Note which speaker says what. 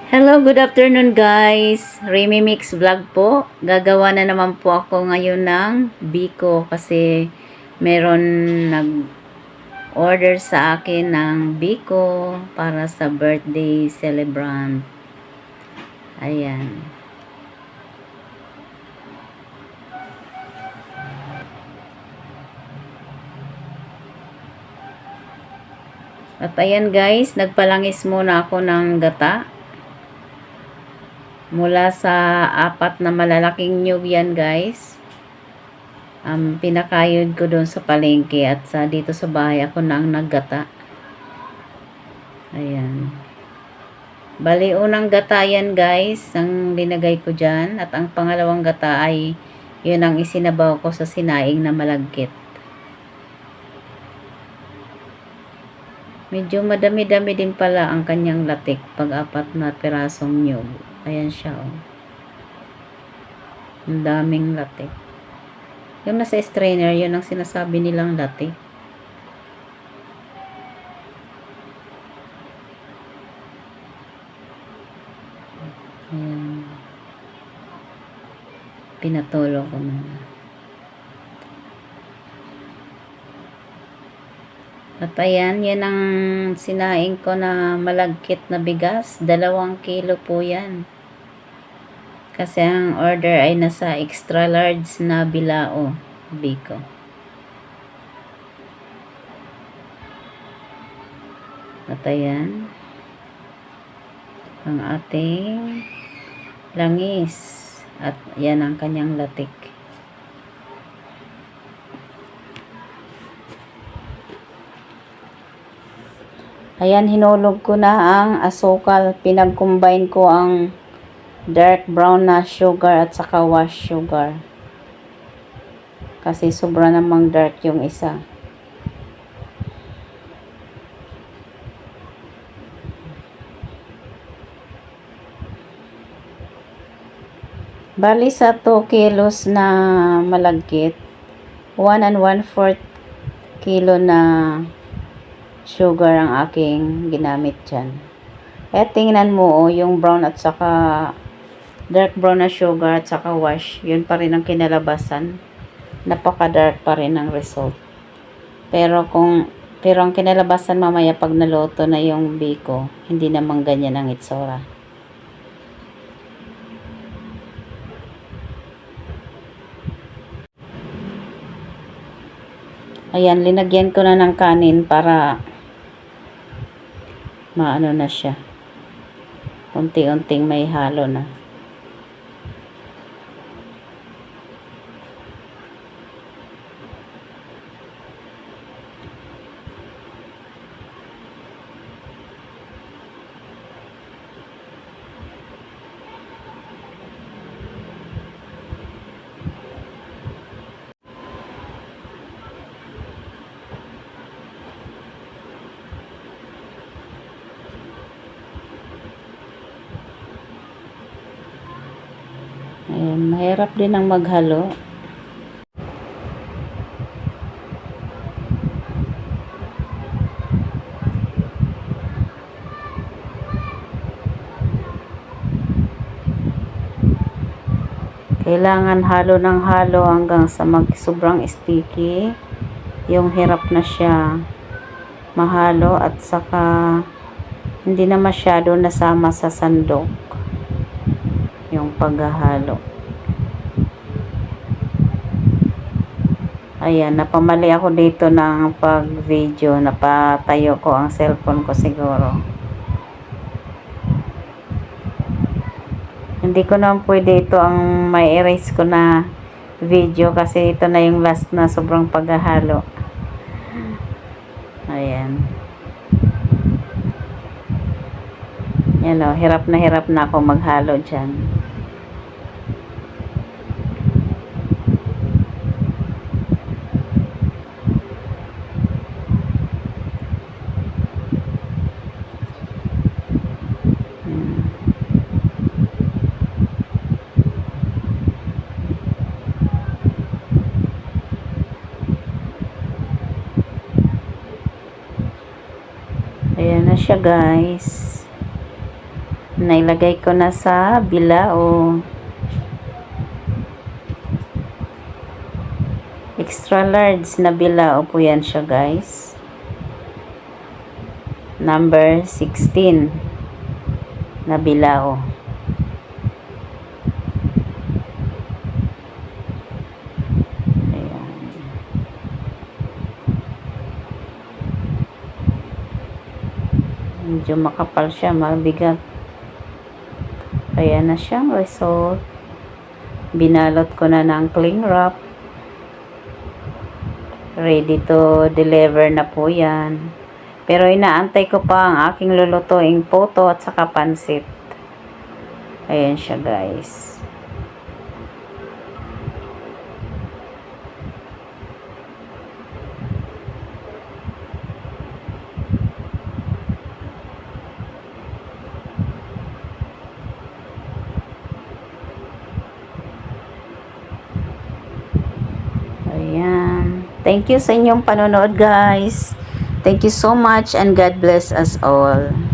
Speaker 1: Hello, good afternoon guys. Remy Mix Vlog po. Gagawa na naman po ako ngayon ng biko kasi meron nag-order sa akin ng biko para sa birthday celebrant. Ayan. At ayan guys, nagpalangis muna ako ng gata. Mula sa 4 na malalaking nyug yan guys. Pinakayod ko doon sa palengke at dito sa bahay ako na ang naggata. Ayan. Bali, unang gata yan guys, ang linagay ko dyan. At ang pangalawang gata ay yun ang isinabaw ko sa sinaing na malagkit. Medyo madami-dami din pala ang kanyang latik pag 4 na pirasong nyug. Ayan siya oh. Ang daming latik. Yung nasa strainer, yun ang sinasabi nilang latik. Ayan. Pinatulo ko muna. At ayan, yan ang sinaing ko na malagkit na bigas. 2 kilo po yan. Kasi ang order ay nasa extra large na bilao, biko. At ayan, ang ating langis. At yan ang kanyang latik. Ayan, hinulog ko na ang asukal. Pinag-combine ko ang dark brown na sugar at saka wash sugar. Kasi sobra namang dark yung isa. Bali sa 2 kilos na malagkit, 1 1/4 kilo na sugar ang aking ginamit dyan. Tingnan mo oh, yung brown at saka dark brown na sugar at saka wash, yun pa rin ang kinalabasan. Napaka dark pa rin ang result. Pero ang kinalabasan mamaya pag naluto na yung biko, hindi naman ganyan ang itsura. Ayan, linagyan ko na ng kanin para maano na siya. Unti-unting may halo na. Ayan, mahirap din ang maghalo. Kailangan halo ng halo hanggang sa sobrang sticky. Yung hirap na siya mahalo at saka hindi na masyado nasama sa sandok yung paghahalo. Ayan, napamali ako dito ng pag-video. Napatayo ko ang cellphone ko siguro. Hindi ko naman pwede ito ang may erase ko na video kasi ito na yung last na sobrang paghahalo. Ayan. Yan o, hirap na ako maghalo dyan. Ayan na siya guys. Nailagay ko na sa bilao. Extra large na bilao po yan siya, guys. Number 16 na bilao. Ayan. Medyo makapal siya, mabigat. Kaya na siyang result. Binalot ko na ng cling wrap. Ready to deliver na po yan. Pero inaantay ko pa ang aking lulutuing poto at saka pansit. Ayan siya, guys. Ayan. Thank you sa inyong panonood, guys. Thank you so much and God bless us all.